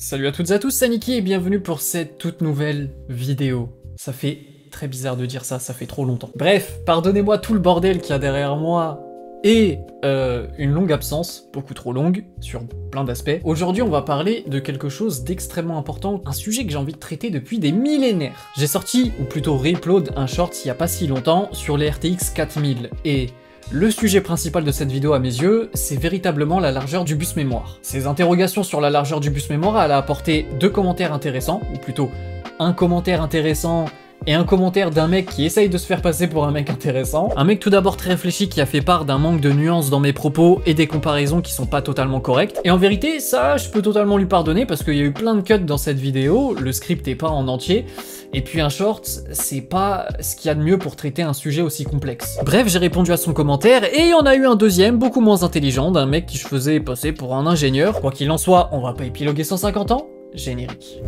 Salut à toutes et à tous, c'est Niki et bienvenue pour cette toute nouvelle vidéo. Ça fait très bizarre de dire ça, ça fait trop longtemps. Bref, pardonnez-moi tout le bordel qu'il y a derrière moi et une longue absence, beaucoup trop longue, sur plein d'aspects. Aujourd'hui, on va parler de quelque chose d'extrêmement important, un sujet que j'ai envie de traiter depuis des millénaires. J'ai sorti, ou plutôt re-upload, un short il y a pas si longtemps sur les RTX 4000 et le sujet principal de cette vidéo à mes yeux, c'est véritablement la largeur du bus mémoire. Ces interrogations sur la largeur du bus mémoire, elle a apporté deux commentaires intéressants, ou plutôt un commentaire intéressant et un commentaire d'un mec qui essaye de se faire passer pour un mec intéressant. Un mec tout d'abord très réfléchi qui a fait part d'un manque de nuances dans mes propos et des comparaisons qui sont pas totalement correctes. Et en vérité, ça, je peux totalement lui pardonner parce qu'il y a eu plein de cuts dans cette vidéo, le script est pas en entier. Et puis un short, c'est pas ce qu'il y a de mieux pour traiter un sujet aussi complexe. Bref, j'ai répondu à son commentaire et il y en a eu un deuxième, beaucoup moins intelligent, d'un mec qui je faisais passer pour un ingénieur. Quoi qu'il en soit, on va pas épiloguer 150 ans. Générique.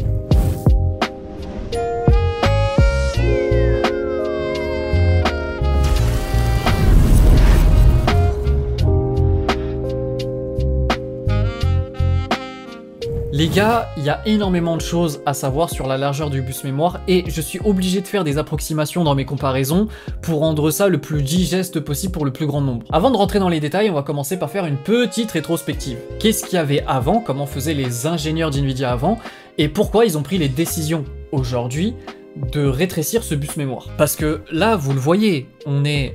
Les gars, il y a énormément de choses à savoir sur la largeur du bus mémoire et je suis obligé de faire des approximations dans mes comparaisons pour rendre ça le plus digeste possible pour le plus grand nombre. Avant de rentrer dans les détails, on va commencer par faire une petite rétrospective. Qu'est-ce qu'il y avait avant, comment faisaient les ingénieurs d'NVIDIA avant et pourquoi ils ont pris les décisions aujourd'hui de rétrécir ce bus mémoire. Parce que là, vous le voyez, on est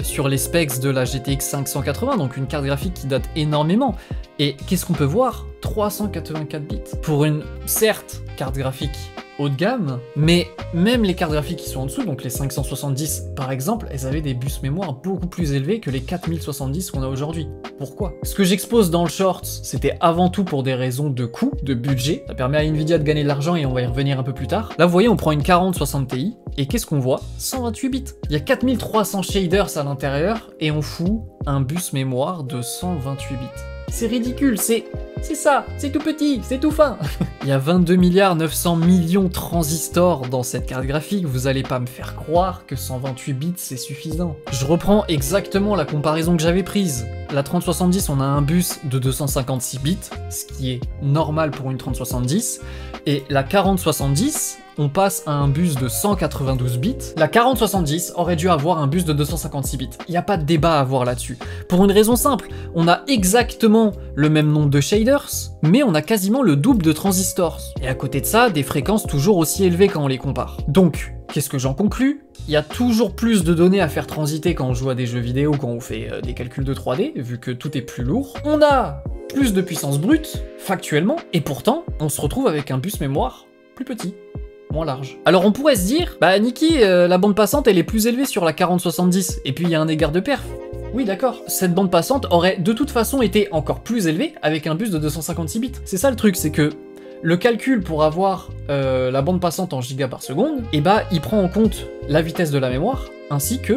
sur les specs de la GTX 580, donc une carte graphique qui date énormément. Et qu'est-ce qu'on peut voir? 384 bits. Pour une, certes, carte graphique haut de gamme, mais même les cartes graphiques qui sont en dessous, donc les 570 par exemple, elles avaient des bus mémoire beaucoup plus élevés que les 4070 qu'on a aujourd'hui. Pourquoi? Ce que j'expose dans le short, c'était avant tout pour des raisons de coût, de budget. Ça permet à Nvidia de gagner de l'argent et on va y revenir un peu plus tard. Là, vous voyez, on prend une 4060 Ti et qu'est-ce qu'on voit? 128 bits. Il y a 4300 shaders à l'intérieur et on fout un bus mémoire de 128 bits. C'est ridicule, c'est ça, c'est tout petit, c'est tout fin. Il y a 22 900 millions de transistors dans cette carte graphique, vous allez pas me faire croire que 128 bits c'est suffisant. Je reprends exactement la comparaison que j'avais prise. La 3070, on a un bus de 256 bits, ce qui est normal pour une 3070, et la 4070, on passe à un bus de 192 bits. La 4070 aurait dû avoir un bus de 256 bits. Il n'y a pas de débat à avoir là-dessus. Pour une raison simple, on a exactement le même nombre de shaders, mais on a quasiment le double de transistors. Et à côté de ça, des fréquences toujours aussi élevées quand on les compare. Donc, qu'est-ce que j'en conclus? Il y a toujours plus de données à faire transiter quand on joue à des jeux vidéo, quand on fait des calculs de 3D, vu que tout est plus lourd. On a plus de puissance brute, factuellement, et pourtant, on se retrouve avec un bus mémoire plus petit. Moins large. Alors on pourrait se dire, bah Niki, la bande passante elle est plus élevée sur la 4070, et puis il y a un égard de perf. Oui d'accord, cette bande passante aurait de toute façon été encore plus élevée avec un bus de 256 bits. C'est ça le truc, c'est que le calcul pour avoir la bande passante en gigas par seconde, et bah il prend en compte la vitesse de la mémoire, ainsi que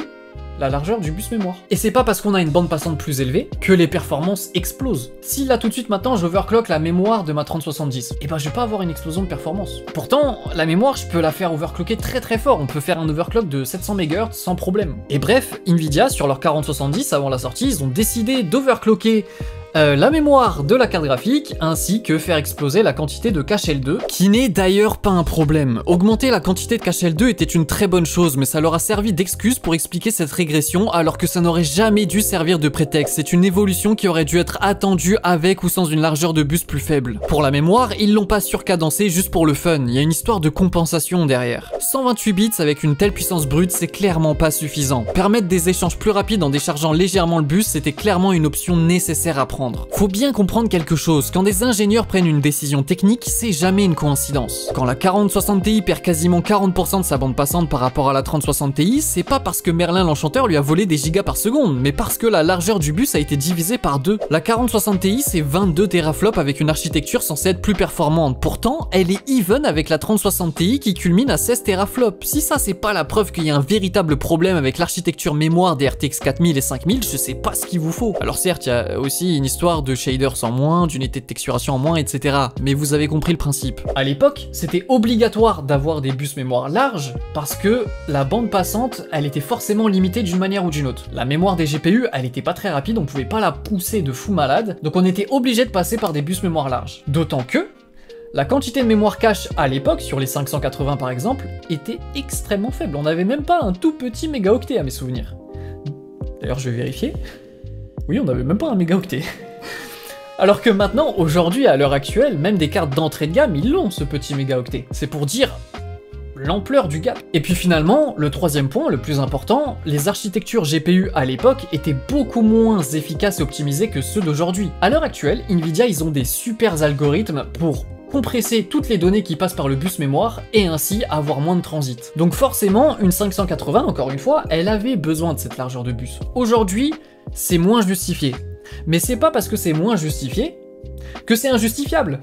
la largeur du bus mémoire. Et c'est pas parce qu'on a une bande passante plus élevée que les performances explosent. Si là tout de suite maintenant j'overclock la mémoire de ma 3070, et ben je vais pas avoir une explosion de performance. Pourtant, la mémoire je peux la faire overclocker très très fort, on peut faire un overclock de 700 MHz sans problème. Et bref, Nvidia sur leur 4070 avant la sortie, ils ont décidé d'overclocker la mémoire de la carte graphique, ainsi que faire exploser la quantité de cache L2, qui n'est d'ailleurs pas un problème. Augmenter la quantité de cache L2 était une très bonne chose, mais ça leur a servi d'excuse pour expliquer cette régression, alors que ça n'aurait jamais dû servir de prétexte. C'est une évolution qui aurait dû être attendue avec ou sans une largeur de bus plus faible. Pour la mémoire, ils l'ont pas surcadencé juste pour le fun, il y a une histoire de compensation derrière. 128 bits avec une telle puissance brute, c'est clairement pas suffisant. Permettre des échanges plus rapides en déchargeant légèrement le bus, c'était clairement une option nécessaire à prendre. Faut bien comprendre quelque chose, quand des ingénieurs prennent une décision technique, c'est jamais une coïncidence. Quand la 4060 Ti perd quasiment 40% de sa bande passante par rapport à la 3060 Ti, c'est pas parce que Merlin l'Enchanteur lui a volé des gigas par seconde, mais parce que la largeur du bus a été divisée par 2. La 4060 Ti c'est 22 teraflops avec une architecture censée être plus performante, pourtant elle est even avec la 3060 Ti qui culmine à 16 teraflops. Si ça c'est pas la preuve qu'il y a un véritable problème avec l'architecture mémoire des RTX 4000 et 5000, je sais pas ce qu'il vous faut. Alors certes, il y a aussi une histoire de shaders en moins, d'unités de texturation en moins, etc. Mais vous avez compris le principe. À l'époque, c'était obligatoire d'avoir des bus mémoire larges parce que la bande passante, elle était forcément limitée d'une manière ou d'une autre. La mémoire des GPU, elle était pas très rapide, on pouvait pas la pousser de fou malade, donc on était obligé de passer par des bus mémoire larges. D'autant que La quantité de mémoire cache à l'époque, sur les 580 par exemple, était extrêmement faible. On n'avait même pas un tout petit mégaoctet à mes souvenirs. D'ailleurs, je vais vérifier. Oui, on n'avait même pas un mégaoctet. Alors que maintenant, aujourd'hui, à l'heure actuelle, même des cartes d'entrée de gamme, ils l'ont, ce petit mégaoctet. C'est pour dire l'ampleur du gap. Et puis finalement, le troisième point, le plus important, les architectures GPU à l'époque étaient beaucoup moins efficaces et optimisées que ceux d'aujourd'hui. À l'heure actuelle, Nvidia, ils ont des super algorithmes pour compresser toutes les données qui passent par le bus mémoire et ainsi avoir moins de transit. Donc forcément, une 580, encore une fois, elle avait besoin de cette largeur de bus. Aujourd'hui, c'est moins justifié. Mais c'est pas parce que c'est moins justifié que c'est injustifiable.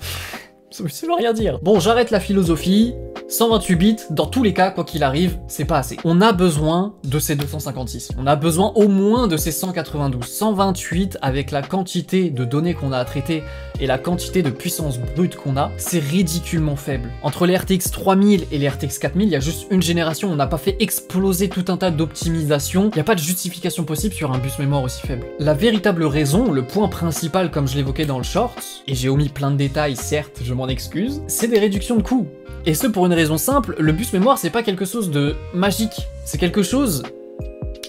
Ça veut rien dire. Bon, j'arrête la philosophie. 128 bits, dans tous les cas, quoi qu'il arrive, c'est pas assez. On a besoin de ces 256. On a besoin au moins de ces 192. 128, avec la quantité de données qu'on a à traiter et la quantité de puissance brute qu'on a, c'est ridiculement faible. Entre les RTX 3000 et les RTX 4000, il y a juste une génération. On n'a pas fait exploser tout un tas d'optimisations. Il n'y a pas de justification possible sur un bus mémoire aussi faible. La véritable raison, le point principal, comme je l'évoquais dans le short, et j'ai omis plein de détails, certes, je m'en excuse, c'est des réductions de coûts. Et ce pour une raison simple, le bus mémoire c'est pas quelque chose de magique, c'est quelque chose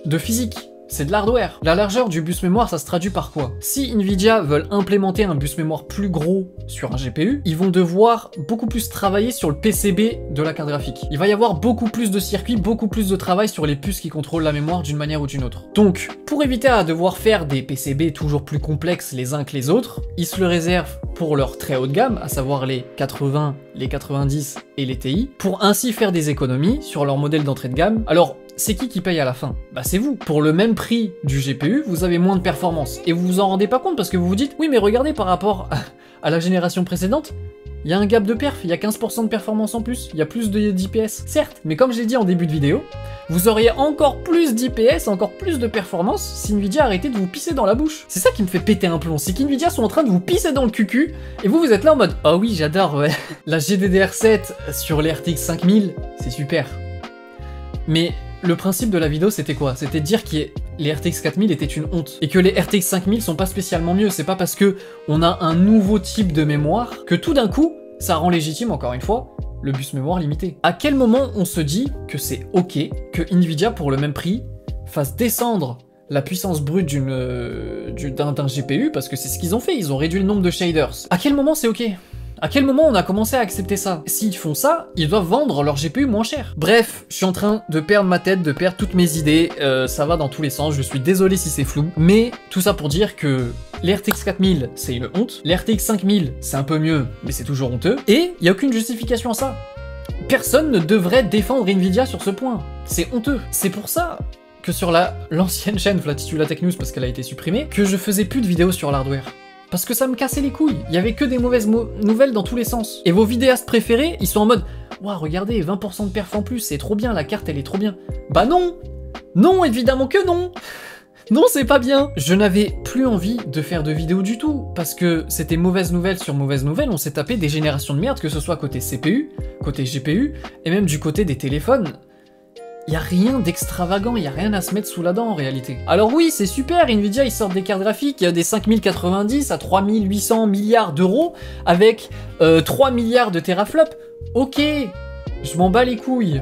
de physique. C'est de l'hardware. La largeur du bus mémoire, ça se traduit par quoi? Si Nvidia veulent implémenter un bus mémoire plus gros sur un GPU, ils vont devoir beaucoup plus travailler sur le PCB de la carte graphique. Il va y avoir beaucoup plus de circuits, beaucoup plus de travail sur les puces qui contrôlent la mémoire d'une manière ou d'une autre. Donc, pour éviter à devoir faire des PCB toujours plus complexes les uns que les autres, ils se le réservent pour leur très haut de gamme, à savoir les 80, les 90 et les TI, pour ainsi faire des économies sur leur modèle d'entrée de gamme. Alors, c'est qui paye à la fin? Bah c'est vous. Pour le même prix du GPU, vous avez moins de performance. Et vous vous en rendez pas compte parce que vous vous dites, oui mais regardez par rapport à la génération précédente, il y a un gap de perf, il y a 15% de performance en plus, il y a plus d'IPS, certes, mais comme je l'ai dit en début de vidéo, vous auriez encore plus d'IPS, encore plus de performance si Nvidia arrêtait de vous pisser dans la bouche. C'est ça qui me fait péter un plomb, c'est qu'Nvidia sont en train de vous pisser dans le cucu, et vous êtes là en mode, oh oui j'adore, ouais. La GDDR7 sur les RTX 5000, c'est super. Mais le principe de la vidéo, c'était quoi? C'était de dire que les RTX 4000 étaient une honte. Et que les RTX 5000 sont pas spécialement mieux. C'est pas parce que on a un nouveau type de mémoire que tout d'un coup, ça rend légitime, encore une fois, le bus mémoire limité. À quel moment on se dit que c'est ok que Nvidia, pour le même prix, fasse descendre la puissance brute d'un GPU, parce que c'est ce qu'ils ont fait, ils ont réduit le nombre de shaders. À quel moment c'est ok? À quel moment on a commencé à accepter ça? S'ils font ça, ils doivent vendre leur GPU moins cher. Bref, je suis en train de perdre ma tête, de perdre toutes mes idées, ça va dans tous les sens, je suis désolé si c'est flou, mais tout ça pour dire que les RTX 4000, c'est une honte, les RTX 5000, c'est un peu mieux, mais c'est toujours honteux, et il n'y a aucune justification à ça. Personne ne devrait défendre Nvidia sur ce point, c'est honteux. C'est pour ça que sur l'ancienne chaîne Flatitude Tech News, parce qu'elle a été supprimée, que je faisais plus de vidéos sur l'hardware. Parce que ça me cassait les couilles, il y avait que des mauvaises nouvelles dans tous les sens. Et vos vidéastes préférés, ils sont en mode « Waouh, regardez, 20% de perf en plus, c'est trop bien, la carte elle est trop bien. » Bah non! Non, évidemment que non! Non, c'est pas bien! Je n'avais plus envie de faire de vidéos du tout, parce que c'était mauvaise nouvelle sur mauvaise nouvelle, on s'est tapé des générations de merde, que ce soit côté CPU, côté GPU, et même du côté des téléphones. Y a rien d'extravagant, y a rien à se mettre sous la dent en réalité. Alors oui, c'est super, Nvidia ils sortent des cartes graphiques, des 5090 à 3800 milliards d'euros avec 3 milliards de teraflops. Ok, je m'en bats les couilles,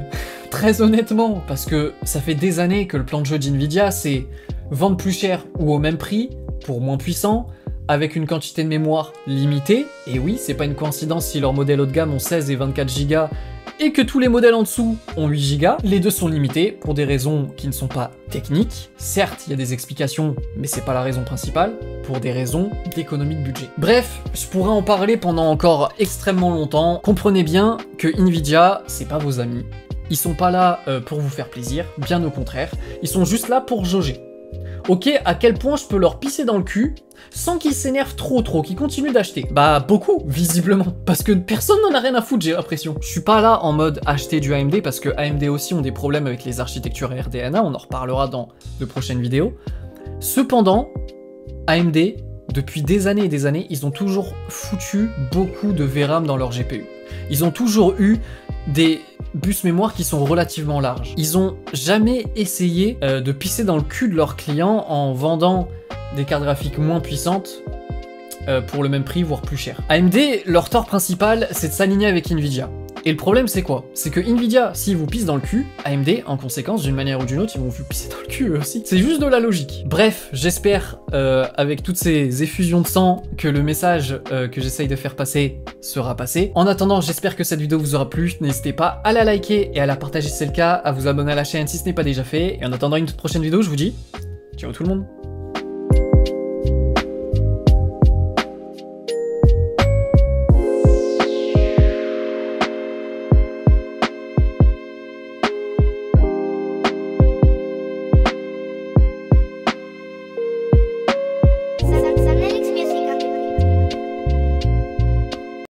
très honnêtement, parce que ça fait des années que le plan de jeu d'Nvidia c'est vendre plus cher ou au même prix, pour moins puissant, avec une quantité de mémoire limitée, et oui, c'est pas une coïncidence si leurs modèles haut de gamme ont 16 et 24 Go, et que tous les modèles en dessous ont 8 Go, les deux sont limités pour des raisons qui ne sont pas techniques. Certes, il y a des explications, mais c'est pas la raison principale, pour des raisons d'économie de budget. Bref, je pourrais en parler pendant encore extrêmement longtemps. Comprenez bien que Nvidia, c'est pas vos amis. Ils sont pas là pour vous faire plaisir, bien au contraire. Ils sont juste là pour jauger. Ok, à quel point je peux leur pisser dans le cul sans qu'ils s'énervent trop, qu'ils continuent d'acheter? Bah beaucoup, visiblement, parce que personne n'en a rien à foutre, j'ai l'impression. Je suis pas là en mode acheter du AMD, parce que AMD aussi ont des problèmes avec les architectures RDNA, on en reparlera dans de prochaines vidéos. Cependant, AMD, depuis des années et des années, ils ont toujours foutu beaucoup de VRAM dans leur GPU. Ils ont toujours eu des bus mémoire qui sont relativement larges. Ils ont jamais essayé de pisser dans le cul de leurs clients en vendant des cartes graphiques moins puissantes pour le même prix, voire plus cher. AMD, leur tort principal, c'est de s'aligner avec Nvidia. Et le problème c'est quoi? C'est que Nvidia, s'ils vous pissent dans le cul, AMD, en conséquence, d'une manière ou d'une autre, ils vont vous pisser dans le cul eux aussi. C'est juste de la logique. Bref, j'espère, avec toutes ces effusions de sang, que le message que j'essaye de faire passer sera passé. En attendant, j'espère que cette vidéo vous aura plu. N'hésitez pas à la liker et à la partager si c'est le cas, à vous abonner à la chaîne si ce n'est pas déjà fait. Et en attendant une toute prochaine vidéo, je vous dis ciao tout le monde.